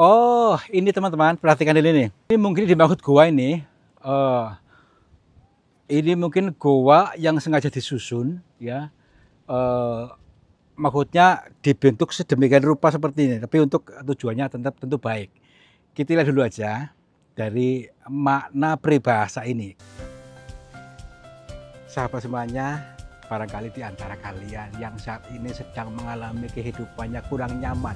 Oh, ini teman-teman, perhatikan ini nih. Ini mungkin dimaksud goa eh, ini mungkin goa yang sengaja disusun, ya. Eh, Maksudnya dibentuk sedemikian rupa seperti ini, tapi untuk tujuannya tetap tentu baik. Kita lihat dulu aja dari makna peribahasa ini. Sahabat semuanya, barangkali di antara kalian yang saat ini sedang mengalami kehidupannya kurang nyaman,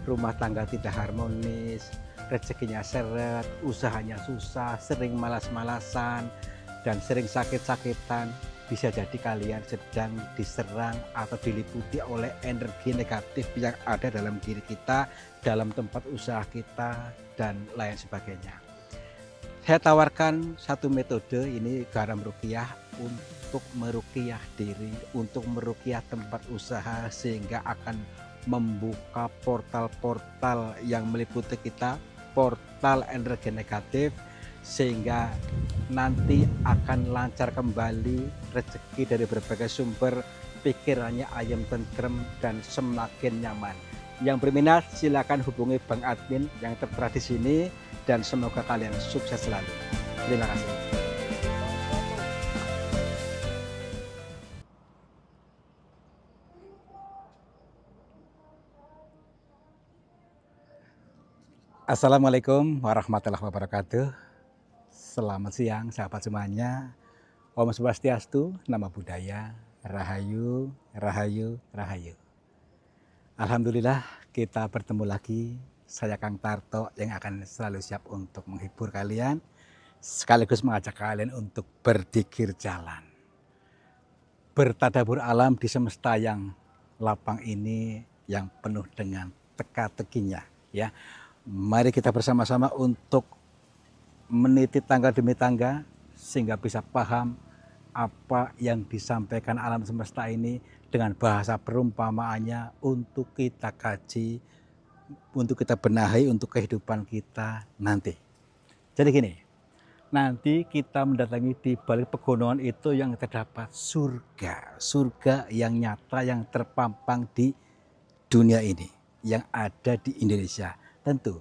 rumah tangga tidak harmonis, rezekinya seret, usahanya susah, sering malas-malasan, dan sering sakit-sakitan. Bisa jadi kalian sedang diserang atau diliputi oleh energi negatif yang ada dalam diri kita, dalam tempat usaha kita, dan lain sebagainya. Saya tawarkan satu metode, ini garam ruqyah, untuk meruqyah diri, untuk meruqyah tempat usaha, sehingga akan membuka portal-portal yang meliputi kita, portal energi negatif, sehingga nanti akan lancar kembali rezeki dari berbagai sumber, pikirannya ayam tentrem dan semakin nyaman. Yang berminat silakan hubungi Bang Admin yang tertera di sini, dan semoga kalian sukses selalu. Terima kasih. Assalamualaikum warahmatullahi wabarakatuh. Selamat siang sahabat semuanya. Om Swastiastu, Namo Buddhaya, Rahayu, Rahayu, Rahayu. Alhamdulillah kita bertemu lagi. Saya Kang Tarto yang akan selalu siap untuk menghibur kalian, sekaligus mengajak kalian untuk berzikir jalan, bertadabur alam di semesta yang lapang ini, yang penuh dengan teka-tekinya, ya. Mari kita bersama-sama untuk meniti tangga demi tangga, sehingga bisa paham apa yang disampaikan alam semesta ini dengan bahasa perumpamaannya, untuk kita kaji, untuk kita benahi untuk kehidupan kita nanti. Jadi gini, nanti kita mendatangi di balik pegunungan itu yang terdapat surga. Surga yang nyata, yang terpampang di dunia ini, yang ada di Indonesia. Tentu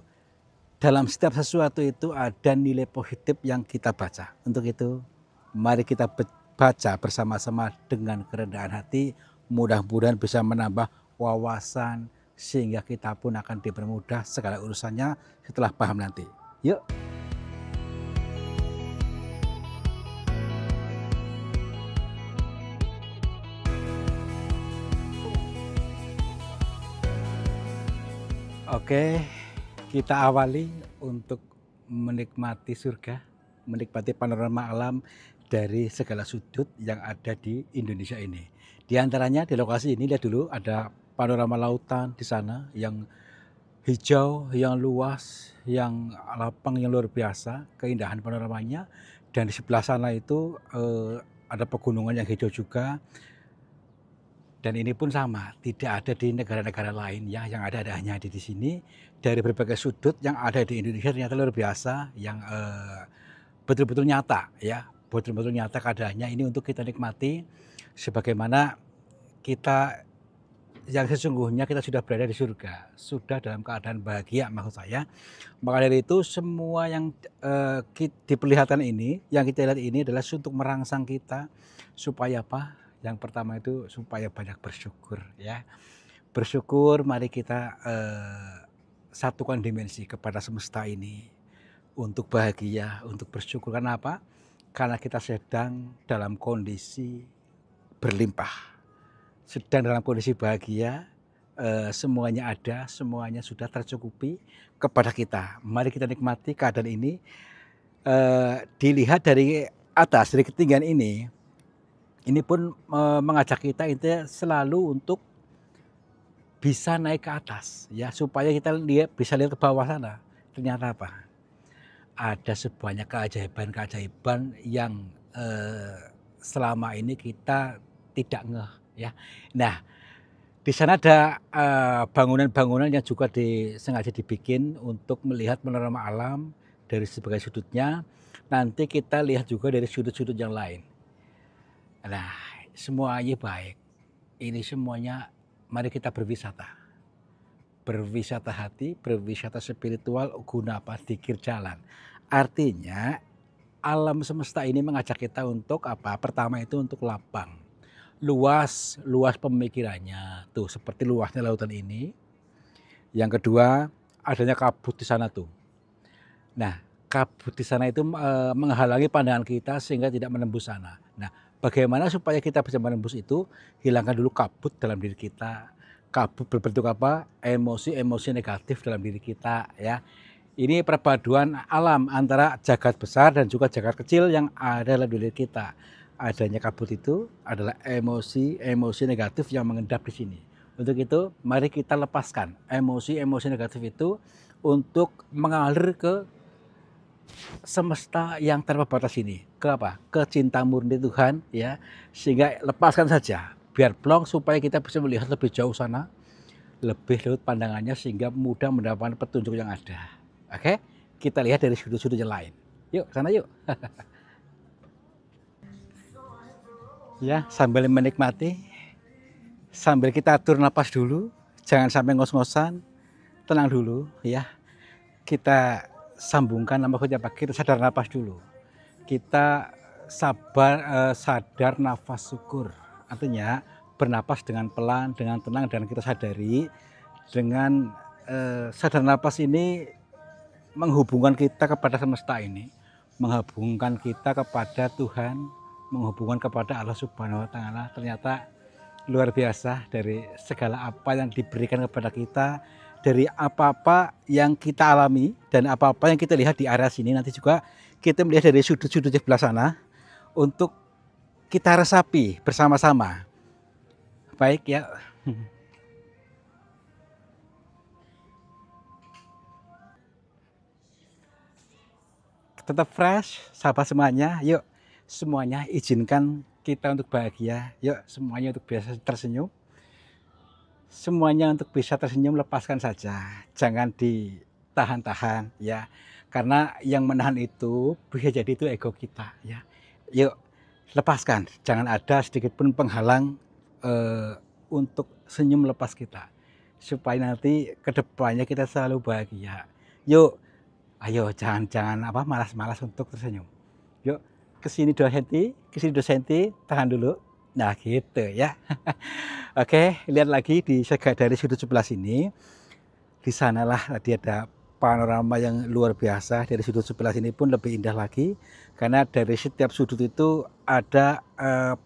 dalam setiap sesuatu itu ada nilai positif yang kita baca. Untuk itu mari kita baca bersama-sama dengan kerendahan hati. Mudah-mudahan bisa menambah wawasan, sehingga kita pun akan dipermudah segala urusannya setelah paham nanti. Yuk. Oke, kita awali untuk menikmati surga, menikmati panorama alam dari segala sudut yang ada di Indonesia ini. Di antaranya di lokasi ini, lihat dulu ada panorama lautan di sana yang hijau, yang luas, yang lapang, yang luar biasa, keindahan panoramanya. Dan di sebelah sana itu ada pegunungan yang hijau juga. Dan ini pun sama, tidak ada di negara-negara lain ya, yang ada hanya di sini. Dari berbagai sudut yang ada di Indonesia ternyata luar biasa, yang betul-betul nyata ya, betul-betul nyata keadaannya. Ini untuk kita nikmati, sebagaimana kita yang sesungguhnya kita sudah berada di surga, sudah dalam keadaan bahagia maksud saya. Maka dari itu semua yang diperlihatkan ini, yang kita lihat ini adalah untuk merangsang kita supaya apa? Yang pertama itu supaya banyak bersyukur ya. Bersyukur, mari kita satukan dimensi kepada semesta ini untuk bahagia, untuk bersyukur. Karena apa? Karena kita sedang dalam kondisi berlimpah, sedang dalam kondisi bahagia, semuanya ada, semuanya sudah tercukupi kepada kita. Mari kita nikmati keadaan ini. Dilihat dari atas, dari ketinggian ini pun mengajak kita intinya selalu untuk bisa naik ke atas ya, supaya kita bisa lihat ke bawah sana. Ternyata apa? Ada sebanyak keajaiban-keajaiban yang selama ini kita tidak ngeh ya. Nah, di sana ada bangunan-bangunan yang juga sengaja dibikin untuk melihat panorama alam dari sebagai sudutnya. Nanti kita lihat juga dari sudut-sudut yang lain. Nah, semuanya baik. Ini semuanya, mari kita berwisata. berwisata hati, berwisata spiritual, guna apa? Dzikir jalan. Artinya alam semesta ini mengajak kita untuk apa? Pertama itu untuk lapang, luas, luas pemikirannya. Tuh seperti luasnya lautan ini. Yang kedua, adanya kabut di sana tuh. Nah, kabut di sana itu menghalangi pandangan kita sehingga tidak menembus sana. Nah, bagaimana supaya kita bisa menembus itu? Hilangkan dulu kabut dalam diri kita. Kabut berbentuk apa? Emosi-emosi negatif dalam diri kita, ya. Ini perpaduan alam antara jagat besar dan juga jagat kecil yang ada dalam diri kita. Adanya kabut itu adalah emosi-emosi negatif yang mengendap di sini. Untuk itu, mari kita lepaskan emosi-emosi negatif itu untuk mengalir ke semesta yang tanpa batas ini. Ke apa? Ke cinta murni Tuhan, ya. Sehingga lepaskan saja, biar plong supaya kita bisa melihat lebih jauh sana, lebih luas pandangannya sehingga mudah mendapatkan petunjuk yang ada. Oke, kita lihat dari sudut-sudut yang lain. Yuk, sana yuk. Ya, sambil menikmati, sambil kita atur napas dulu, jangan sampai ngos-ngosan, tenang dulu, ya. Kita sambungkan nama kita sadar napas dulu. Kita sadar nafas syukur. Artinya bernapas dengan pelan, dengan tenang, dan kita sadari dengan sadar napas ini menghubungkan kita kepada semesta ini, menghubungkan kita kepada Tuhan, menghubungkan kepada Allah Subhanahu wa Ta'ala. Ternyata luar biasa dari segala apa yang diberikan kepada kita, dari apa-apa yang kita alami dan apa-apa yang kita lihat di area sini. Nanti juga kita melihat dari sudut-sudut di sebelah sana untuk kita resapi bersama-sama. Baik ya. Tetap fresh, sahabat semuanya. Yuk, semuanya izinkan kita untuk bahagia. Yuk, semuanya untuk biasa tersenyum. Semuanya untuk bisa tersenyum, lepaskan saja. Jangan ditahan-tahan, ya. Karena yang menahan itu bisa jadi itu ego kita, ya. Yuk, lepaskan. Jangan ada sedikit pun penghalang untuk senyum lepas kita. Supaya nanti kedepannya kita selalu bahagia. Yuk. Ayo jangan malas-malas untuk tersenyum. Yuk kesini 2 cm, kesini 2 cm, tahan dulu. Nah gitu ya. Oke, lihat lagi dari sudut sebelah sini. Di sanalah tadi ada panorama yang luar biasa. Dari sudut sebelah sini pun lebih indah lagi. Karena dari setiap sudut itu ada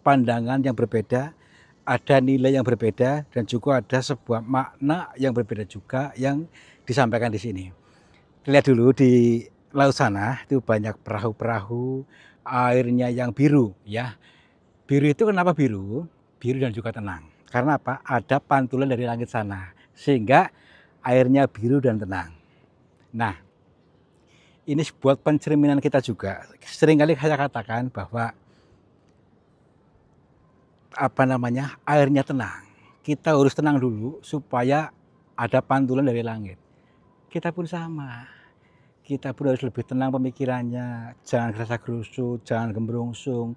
pandangan yang berbeda, ada nilai yang berbeda, dan juga ada sebuah makna yang berbeda juga yang disampaikan di sini. Lihat dulu di laut sana itu banyak perahu-perahu, airnya yang biru, ya. Biru itu kenapa biru? Biru dan juga tenang. Karena apa? Ada pantulan dari langit sana sehingga airnya biru dan tenang. Nah, ini buat pencerminan kita juga. Seringkali saya katakan bahwa airnya tenang. Kita harus tenang dulu supaya ada pantulan dari langit. Kita pun sama. Kita pun harus lebih tenang pemikirannya. Jangan gerasa-gerusu, jangan gembrungsung.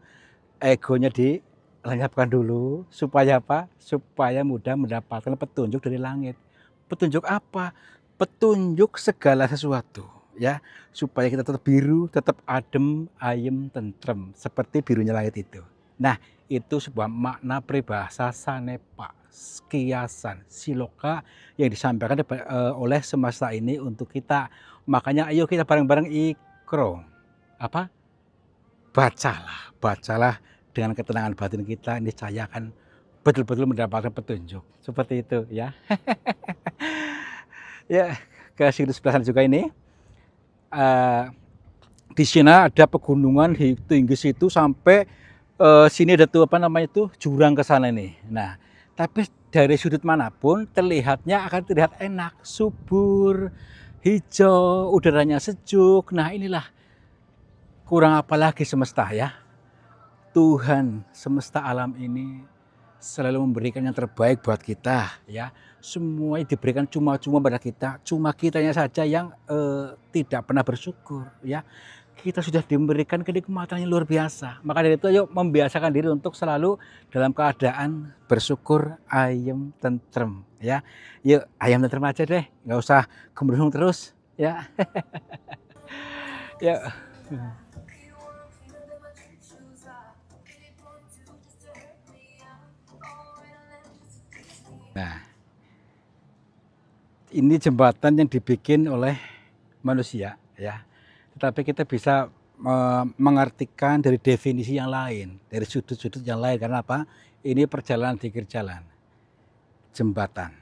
Egonya dilenyapkan dulu. Supaya apa? Supaya mudah mendapatkan petunjuk dari langit. Petunjuk apa? Petunjuk segala sesuatu. Ya, supaya kita tetap biru, tetap adem, ayem, tentrem. Seperti birunya langit itu. Nah, itu sebuah makna peribahasa sanepa, kiasan, siloka yang disampaikan oleh semesta ini untuk kita. Makanya ayo kita bareng-bareng ikro. Apa? Bacalah dengan ketenangan batin kita, niscaya akan betul-betul mendapatkan petunjuk. Seperti itu ya. Ya, ke sudut sebelah sana juga ini. Di sini ada pegunungan tinggi situ sampai sini ada tuh jurang ke sana nih. Nah, tapi dari sudut manapun terlihatnya akan terlihat enak, subur, hijau, udaranya sejuk. Nah, inilah kurang apa lagi semesta ya. Tuhan semesta alam ini selalu memberikan yang terbaik buat kita ya. Semuanya diberikan cuma-cuma pada kita. Cuma kitanya saja yang tidak pernah bersyukur ya. kita sudah diberikan kenikmatan yang luar biasa. Maka dari itu yuk membiasakan diri untuk selalu dalam keadaan bersyukur, ayem, tentrem ya. Yuk ayam tentrem aja deh, nggak usah gemerung terus ya. Yuk. Nah, ini jembatan yang dibikin oleh manusia ya. Tetapi kita bisa mengartikan dari definisi yang lain, dari sudut-sudut yang lain. Karena apa? Ini perjalanan di pinggir jalan. Jembatan.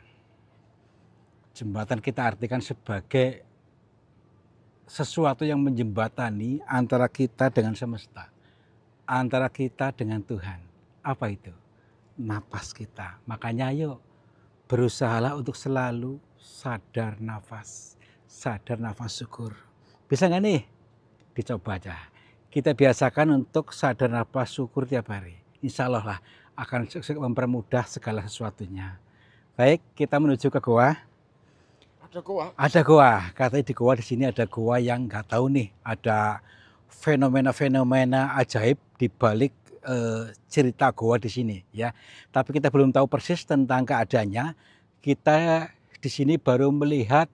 Jembatan kita artikan sebagai sesuatu yang menjembatani antara kita dengan semesta, antara kita dengan Tuhan. Apa itu? Napas kita. Makanya ayo berusahalah untuk selalu sadar nafas syukur. Bisa nggak nih? Dicoba aja. Kita biasakan untuk sadar nafas syukur tiap hari. Insya Allah lah akan mempermudah segala sesuatunya. Baik, kita menuju ke goa. Ada goa? Ada goa. Katanya di goa di sini ada goa yang nggak tahu nih. Ada fenomena-fenomena ajaib di balik cerita goa di sini ya. Tapi kita belum tahu persis tentang keadaannya. Kita di sini baru melihat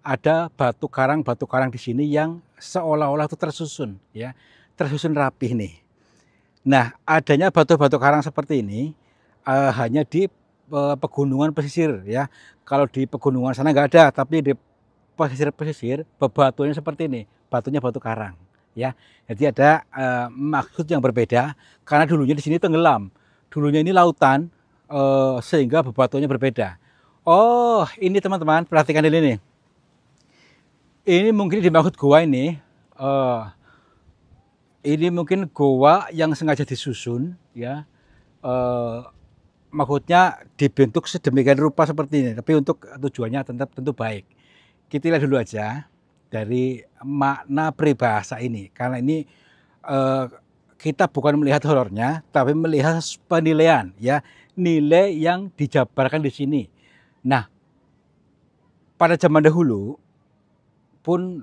ada batu karang di sini yang seolah-olah itu tersusun ya, tersusun rapih nih. Nah, adanya batu-batu karang seperti ini hanya di pegunungan pesisir ya. Kalau di pegunungan sana nggak ada, tapi di pesisir bebatuannya seperti ini, batunya batu karang ya. Jadi ada maksud yang berbeda karena dulunya di sini tenggelam, dulunya ini lautan sehingga bebatuannya berbeda. Oh, ini teman-teman perhatikan dulu nih. Ini mungkin dimaksud goa ini mungkin goa yang sengaja disusun ya, maksudnya dibentuk sedemikian rupa seperti ini, tapi untuk tujuannya tentu baik. Kita lihat dulu aja dari makna peribahasa ini, karena ini kita bukan melihat horornya, tapi melihat penilaian ya, nilai yang dijabarkan di sini. Nah, pada zaman dahulu pun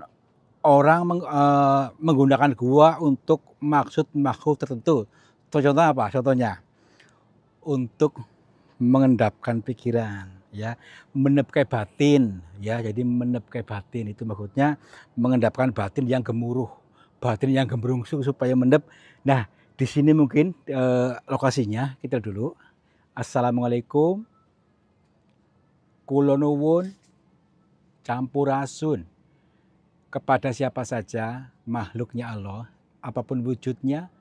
orang menggunakan gua untuk maksud tertentu. Contohnya apa? Contohnya untuk mengendapkan pikiran, ya, menepkai batin, ya. Jadi menepkai batin itu maksudnya mengendapkan batin yang gemuruh, batin yang gembrungsu supaya mendep. Nah, di sini mungkin lokasinya kita dulu. Assalamualaikum, kula nuwun campurasun kepada siapa saja makhluknya Allah, apapun wujudnya,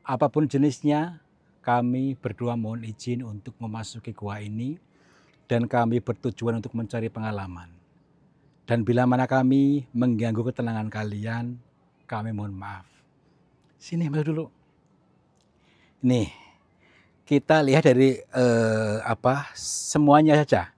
apapun jenisnya, kami berdua mohon izin untuk memasuki gua ini dan kami bertujuan untuk mencari pengalaman. Dan bila mana kami mengganggu ketenangan kalian, kami mohon maaf. Sini maju dulu. Nih, kita lihat dari semuanya saja.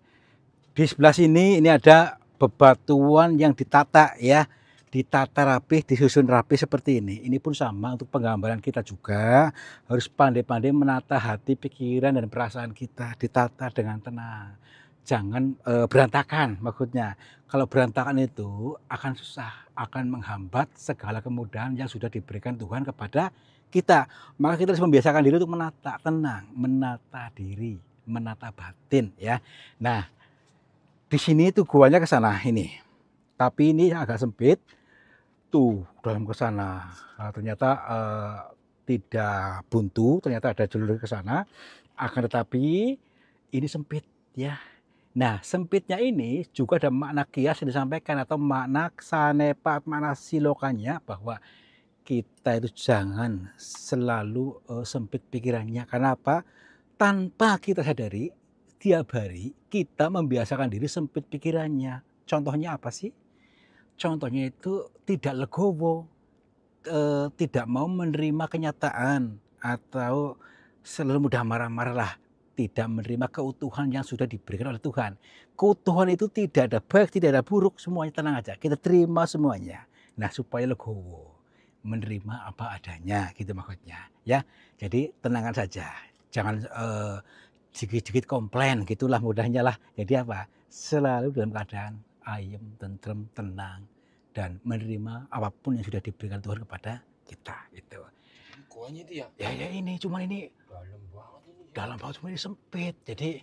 Di sebelah sini ini ada bebatuan yang ditata ya, ditata rapih, disusun rapih seperti ini. Ini pun sama untuk penggambaran kita juga harus pandai-pandai menata hati, pikiran dan perasaan kita, ditata dengan tenang. Jangan berantakan maksudnya. Kalau berantakan itu akan susah, akan menghambat segala kemudahan yang sudah diberikan Tuhan kepada kita. Maka kita harus membiasakan diri untuk menata tenang, menata diri, menata batin ya. Nah, di sini tuh guanya ke sana ini. Tapi ini agak sempit. Tuh dalam ke sana. Nah, ternyata tidak buntu, ternyata ada jalur ke sana. Akan tetapi ini sempit ya. Nah, sempitnya ini juga ada makna kias yang disampaikan atau makna sanepa, makna silokannya bahwa kita itu jangan selalu sempit pikirannya. Karena apa? Tanpa kita sadari, tiap hari kita membiasakan diri sempit pikirannya. Contohnya apa sih? Contohnya itu tidak legowo, tidak mau menerima kenyataan, atau selalu mudah marah-marah lah, tidak menerima keutuhan yang sudah diberikan oleh Tuhan. Keutuhan itu tidak ada baik, tidak ada buruk, semuanya tenang aja. Kita terima semuanya. Nah, supaya legowo, menerima apa adanya, gitu maksudnya. Ya, jadi tenangkan saja. Jangan dikit-dikit komplain, gitulah mudahnya lah. Jadi apa? Selalu dalam keadaan ayem, tentrem, tenang. dan menerima apapun yang sudah diberikan Tuhan kepada kita itu. Goanya itu ya? Ya ini cuman ini Dalam banget ini. dalam banget, cuma ini sempit. Jadi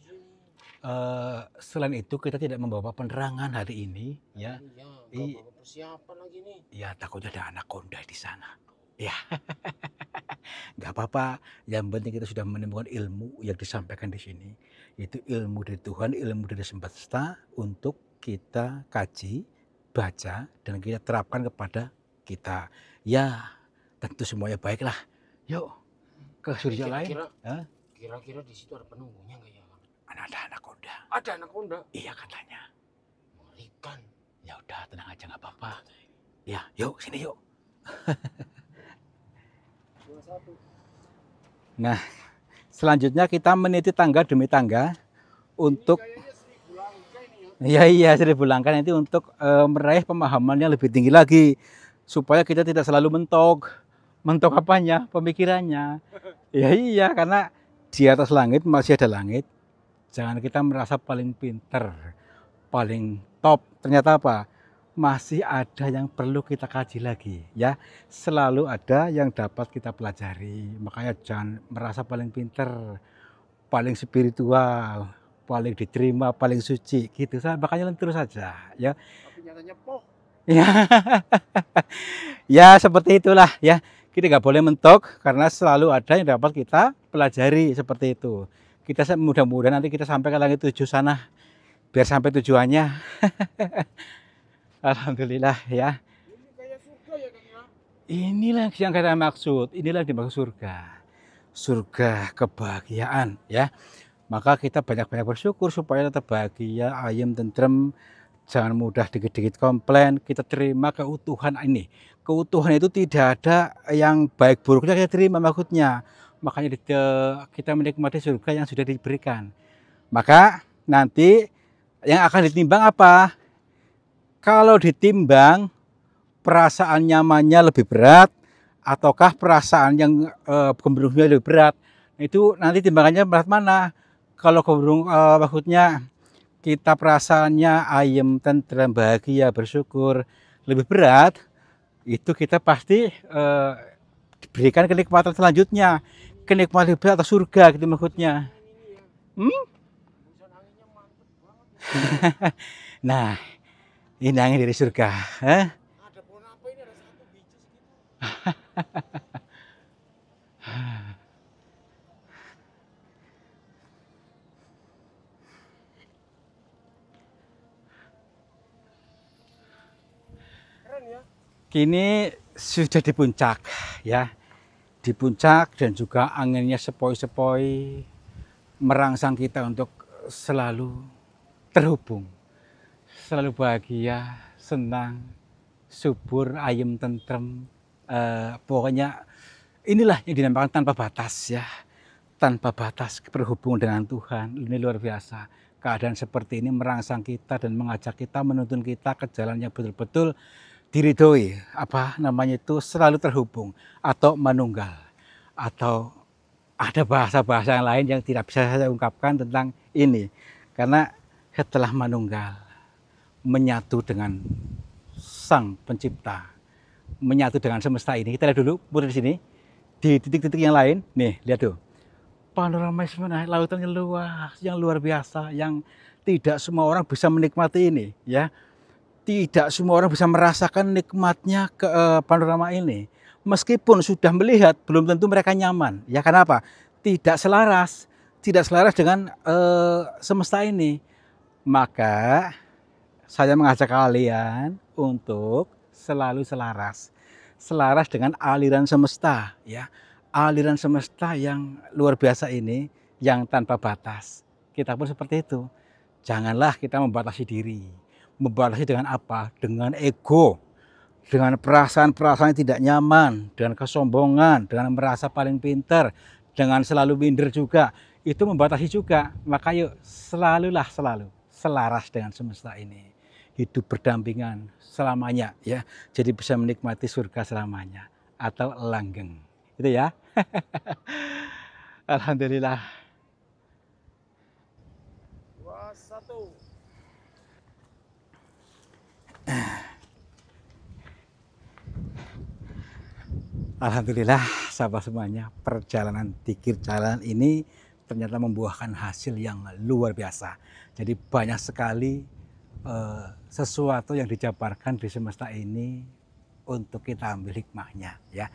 selain itu kita tidak membawa penerangan hari ini ya. Iya, nggak bawa persiapan lagi nih. Ya takutnya ada anaconda di sana. Ya. Nggak apa-apa, yang penting kita sudah menemukan ilmu yang disampaikan di sini. Itu ilmu dari Tuhan, ilmu dari semesta untuk kita kaji, baca, dan kita terapkan kepada kita. Ya, tentu semuanya baiklah. Yuk, ke surga lain. Kira-kira di situ ada penunggunya nggak ya? Ada anaconda. Ada anaconda? Iya katanya. Mengerikan. Ya udah, tenang aja, nggak apa-apa. Ya, yuk sini yuk. Nah, selanjutnya kita meniti tangga demi tangga untuk iya 1000 langkah nanti untuk meraih pemahaman yang lebih tinggi lagi supaya kita tidak selalu mentok apanya, pemikirannya. Ya iya, karena di atas langit masih ada langit. Jangan kita merasa paling pinter, paling top. Ternyata apa? Masih ada yang perlu kita kaji lagi ya. Selalu ada yang dapat kita pelajari. Makanya jangan merasa paling pinter, paling spiritual, paling diterima, paling suci gitu. Makanya terus saja ya. Tapi nyatanya poh. Ya. Ya seperti itulah ya. Kita nggak boleh mentok karena selalu ada yang dapat kita pelajari seperti itu. Kita mudah-mudahan nanti kita sampai ke langit 7 sana biar sampai tujuannya. Alhamdulillah ya. Ini kayak surga ya Kang ya? Inilah yang kita maksud. Inilah yang dimaksud surga. Surga kebahagiaan ya. Maka kita banyak-banyak bersyukur supaya tetap bahagia, ayem, tentrem. Jangan mudah dikit-dikit komplain. Kita terima keutuhan ini. Keutuhan itu tidak ada yang baik buruknya kita terima maksudnya. Makanya kita menikmati surga yang sudah diberikan. Maka nanti yang akan ditimbang apa? Kalau ditimbang perasaan nyamannya lebih berat ataukah perasaan yang gembiranya lebih berat, itu nanti timbangannya berat mana? Kalau cenderung maksudnya kita perasaannya ayem, tenteram, bahagia, bersyukur lebih berat, itu kita pasti diberikan kenikmatan selanjutnya, kenikmatan lebih berat atau surga gitu maksudnya. Nah, ini angin dari surga. Ada pohon apa ini? Ada satu biji segitu. Keren ya. Kini sudah di puncak ya. Di puncak dan juga anginnya sepoi-sepoi merangsang kita untuk selalu terhubung. Selalu bahagia, senang, subur, ayem, tentrem. Pokoknya inilah yang dinamakan tanpa batas ya. Tanpa batas berhubung dengan Tuhan. Ini luar biasa. Keadaan seperti ini merangsang kita dan mengajak kita, menuntun kita ke jalan yang betul-betul diridhoi, apa namanya itu, selalu terhubung atau manunggal, atau ada bahasa-bahasa yang lain yang tidak bisa saya ungkapkan tentang ini, karena setelah manunggal menyatu dengan Sang Pencipta, menyatu dengan semesta ini. Kita lihat dulu putar di sini di titik-titik yang lain. Nih lihat tuh, panorama sebenarnya lautannya luas, yang luar biasa, yang tidak semua orang bisa menikmati ini ya. Tidak semua orang bisa merasakan nikmatnya ke panorama ini. Meskipun sudah melihat, belum tentu mereka nyaman. Ya kenapa? Tidak selaras dengan semesta ini. Maka saya mengajak kalian untuk selalu selaras dengan aliran semesta, ya. Aliran semesta yang luar biasa ini, yang tanpa batas. Kita pun seperti itu. Janganlah kita membatasi diri. Membatasi dengan apa? Dengan ego, dengan perasaan-perasaan yang tidak nyaman, dengan kesombongan, dengan merasa paling pintar, dengan selalu minder juga. Itu membatasi juga. Maka yuk selalu selaras dengan semesta ini. Hidup berdampingan selamanya ya. Jadi bisa menikmati surga selamanya atau langgeng. Itu ya. Alhamdulillah. Alhamdulillah, sahabat semuanya, perjalanan Dikir Jalan ini ternyata membuahkan hasil yang luar biasa. Jadi banyak sekali sesuatu yang dijabarkan di semesta ini untuk kita ambil hikmahnya, ya.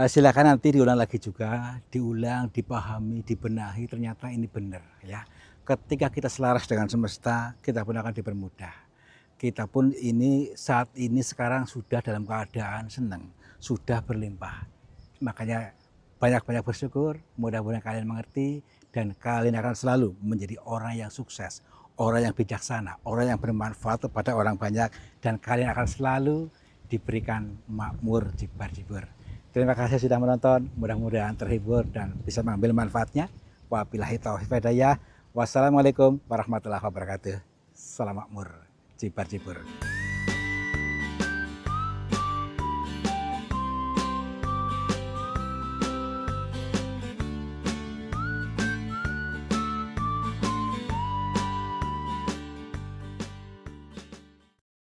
Silakan nanti diulang lagi juga, diulang, dipahami, dibenahi, ternyata ini benar, ya. Ketika kita selaras dengan semesta, kita pun akan dipermudah. Kita pun ini saat ini sekarang sudah dalam keadaan senang, sudah berlimpah. Makanya banyak-banyak bersyukur, mudah-mudahan kalian mengerti dan kalian akan selalu menjadi orang yang sukses, orang yang bijaksana, orang yang bermanfaat kepada orang banyak, dan kalian akan selalu diberikan makmur jibar-jibur. Terima kasih sudah menonton, mudah-mudahan terhibur dan bisa mengambil manfaatnya. Wabillahi taufiq wal hidayah. Wassalamualaikum warahmatullahi wabarakatuh. Salam makmur jibar-jibur.